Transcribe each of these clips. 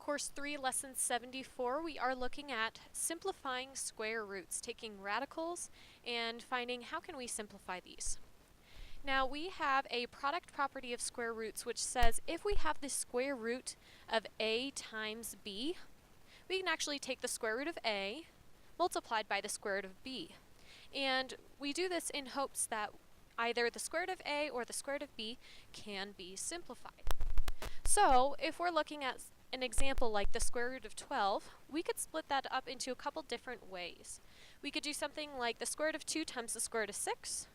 Course 3, Lesson 74, we are looking at simplifying square roots, taking radicals and finding how can we simplify these. Now we have a product property of square roots which says if we have the square root of a times b, we can actually take the square root of a multiplied by the square root of b. And we do this in hopes that either the square root of a or the square root of b can be simplified. So if we're looking at an example like the square root of 12, we could split that up into a couple different ways. We could do something like the square root of 2 times the square root of 6,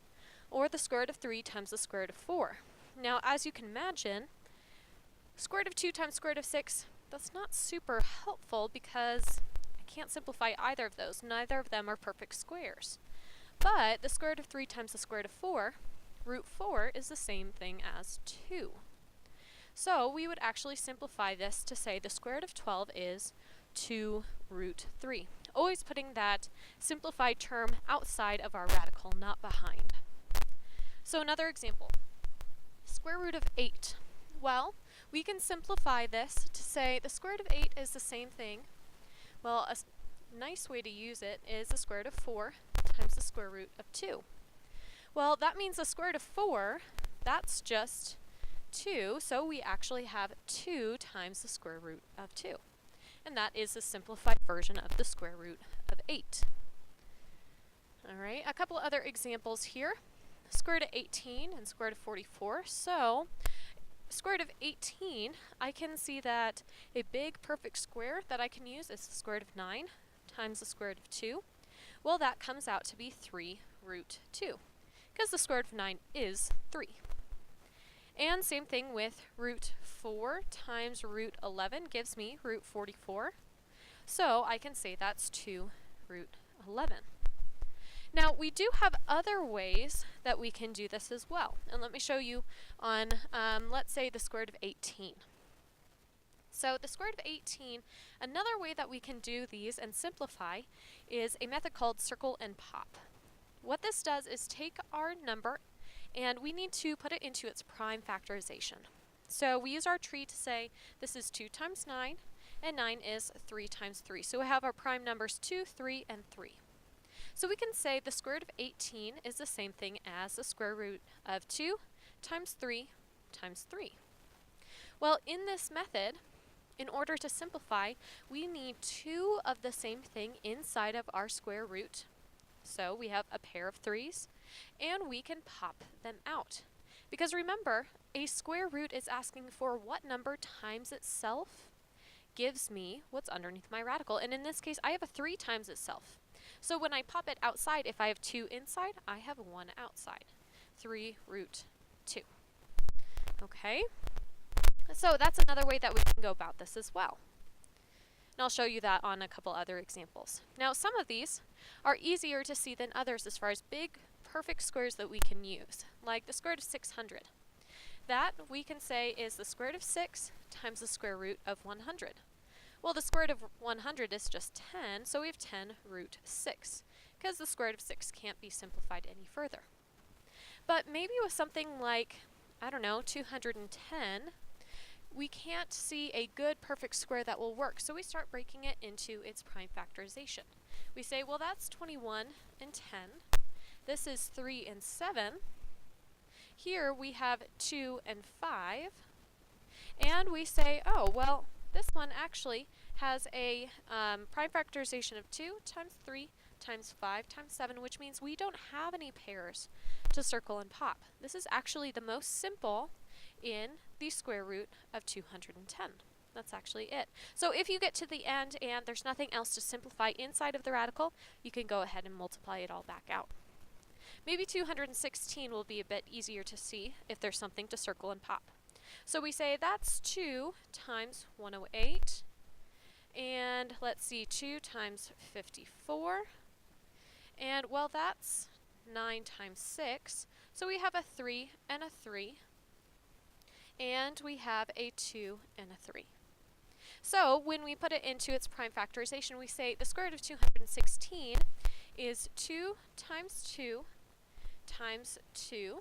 or the square root of 3 times the square root of 4. Now, as you can imagine, square root of 2 times square root of 6, that's not super helpful because I can't simplify either of those. Neither of them are perfect squares. But the square root of 3 times the square root of 4, root 4 is the same thing as 2. So we would actually simplify this to say the square root of 12 is 2 root 3. Always putting that simplified term outside of our radical, not behind. So another example, square root of 8. Well, we can simplify this to say the square root of 8 is the same thing. Well, a nice way to use it is the square root of 4 times the square root of 2. Well, that means the square root of 4, that's just 2, so we actually have 2 times the square root of 2. And that is the simplified version of the square root of 8. Alright, a couple other examples here. Square root of 18 and square root of 44. So, square root of 18, I can see that a big perfect square that I can use is the square root of 9 times the square root of 2. Well, that comes out to be 3 root 2, because the square root of 9 is 3. And same thing with root 4 times root 11 gives me root 44. So I can say that's 2 root 11. Now we do have other ways that we can do this as well. And let me show you on, let's say, the square root of 18. So the square root of 18, another way that we can do these and simplify is a method called circle and pop. What this does is take our number and we need to put it into its prime factorization. So we use our tree to say this is 2 times 9, and 9 is 3 times 3. So we have our prime numbers 2, 3, and 3. So we can say the square root of 18 is the same thing as the square root of 2 times 3 times 3. Well, in this method, in order to simplify, we need 2 of the same thing inside of our square root. So we have a pair of 3's, and we can pop them out. Because remember, a square root is asking for what number times itself gives me what's underneath my radical. And in this case, I have a 3 times itself. So when I pop it outside, if I have 2 inside, I have 1 outside. 3 root 2. Okay? So that's another way that we can go about this as well. And I'll show you that on a couple other examples. Now, some of these are easier to see than others as far as big, perfect squares that we can use, like the square root of 600. That we can say is the square root of 6 times the square root of 100. Well, the square root of 100 is just 10, so we have 10 root 6, because the square root of 6 can't be simplified any further. But maybe with something like, I don't know, 210, we can't see a good perfect square that will work, so we start breaking it into its prime factorization. We say, well, that's 21 and 10. This is 3 and 7. Here we have 2 and 5. And we say, oh, well, this one actually has a prime factorization of 2 times 3 times 5 times 7, which means we don't have any pairs to circle and pop. This is actually the most simple in the square root of 210. That's actually it. So if you get to the end and there's nothing else to simplify inside of the radical, you can go ahead and multiply it all back out. Maybe 216 will be a bit easier to see if there's something to circle and pop. So we say that's 2 times 108, and let's see, 2 times 54, and well, that's 9 times 6, so we have a 3 and a 3, and we have a 2 and a 3. So when we put it into its prime factorization, we say the square root of 216 is 2 times 2 times 2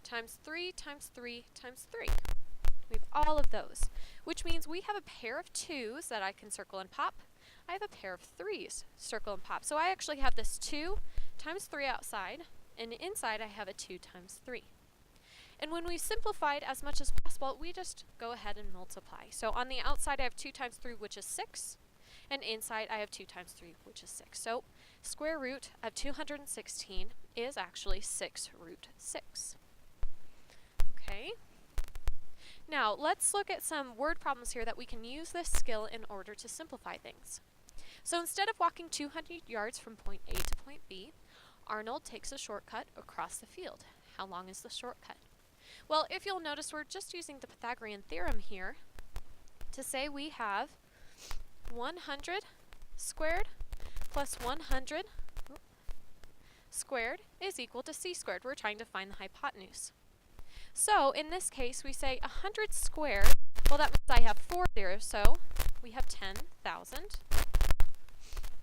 times 3 times 3 times 3. We have all of those, which means we have a pair of 2's that I can circle and pop. I have a pair of 3's, circle and pop. So I actually have this 2 times 3 outside, and inside I have a 2 times 3. And when we simplified as much as possible, we just go ahead and multiply. So on the outside I have 2 times 3, which is 6, and inside I have 2 times 3, which is 6. So square root of 216 is actually 6 root 6. Okay. Now let's look at some word problems here that we can use this skill in order to simplify things. So instead of walking 200 yards from point A to point B, Arnold takes a shortcut across the field. How long is the shortcut? Well, if you'll notice, we're just using the Pythagorean theorem here to say we have 100 squared plus 100 squared is equal to c squared. We're trying to find the hypotenuse. So in this case, we say 100 squared, well that means I have 4 zeros, so we have 10,000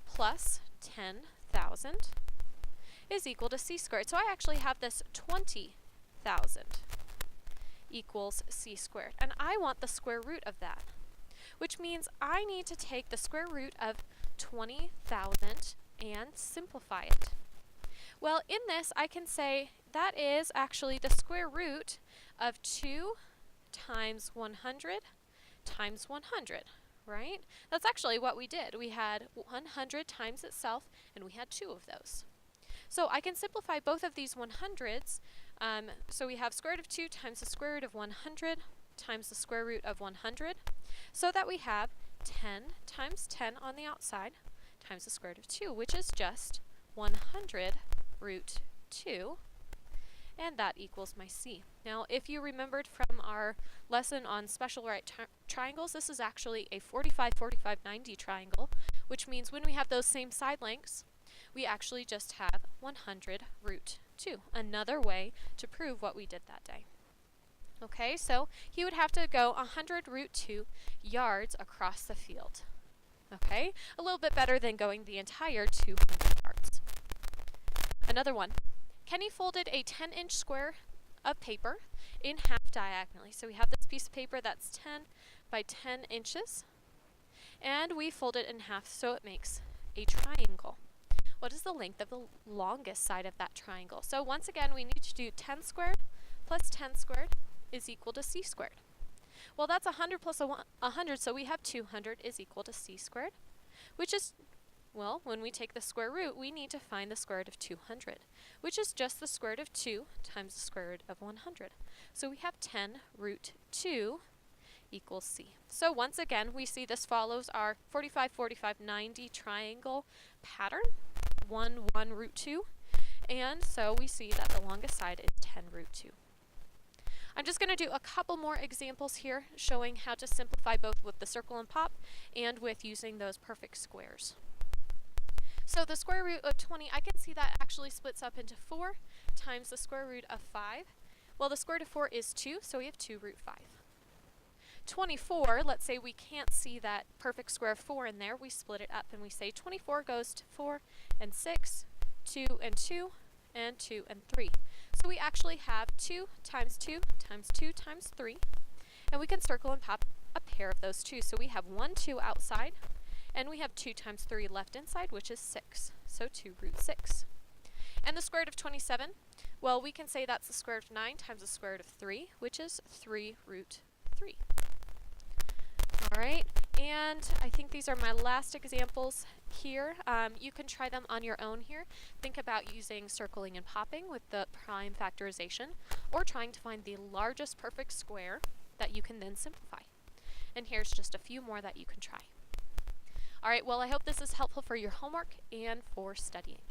plus 10,000 is equal to c squared. So I actually have this 20,000 equals c squared, and I want the square root of that, which means I need to take the square root of 20,000 and simplify it. Well, in this I can say that is actually the square root of 2 times 100 times 100, right? That's actually what we did. We had 100 times itself, and we had 2 of those. So I can simplify both of these 100s. So we have square root of 2 times the square root of 100 times the square root of 100, so that we have 10 times 10 on the outside times the square root of 2, which is just 100 root 2, and that equals my c. Now, if you remembered from our lesson on special right triangles, this is actually a 45, 45, 90 triangle, which means when we have those same side lengths, we actually just have 100 root 2, another way to prove what we did that day. Okay, so he would have to go 100 root 2 yards across the field. Okay, a little bit better than going the entire 200 yards. Another one. Kenny folded a 10-inch square of paper in half diagonally. So we have this piece of paper that's 10 by 10 inches, and we fold it in half so it makes a triangle. What is the length of the longest side of that triangle? So once again, we need to do 10 squared plus 10 squared is equal to c squared. Well, that's 100 plus 100, so we have 200 is equal to c squared, which is, well, when we take the square root, we need to find the square root of 200, which is just the square root of 2 times the square root of 100. So we have 10 root 2 equals c. So once again, we see this follows our 45, 45, 90 triangle pattern, 1, 1, root 2, and so we see that the longest side is 10 root 2. I'm just going to do a couple more examples here showing how to simplify both with the circle and pop and with using those perfect squares. So the square root of 20, I can see that actually splits up into 4 times the square root of 5. Well, the square root of 4 is 2, so we have 2 root 5. 24, let's say we can't see that perfect square of 4 in there, we split it up and we say 24 goes to 4 and 6, 2 and 2, and 2 and 3. So we actually have 2 times 2 times 2 times 3, and we can circle and pop a pair of those 2. So we have 1, 2 outside, and we have 2 times 3 left inside, which is 6. So 2 root 6. And the square root of 27, well, we can say that's the square root of 9 times the square root of 3, which is 3 root 3. Alright, and I think these are my last examples here. You can try them on your own here. Think about using circling and popping with the prime factorization, or trying to find the largest perfect square that you can then simplify. And here's just a few more that you can try. Alright, well, I hope this is helpful for your homework and for studying.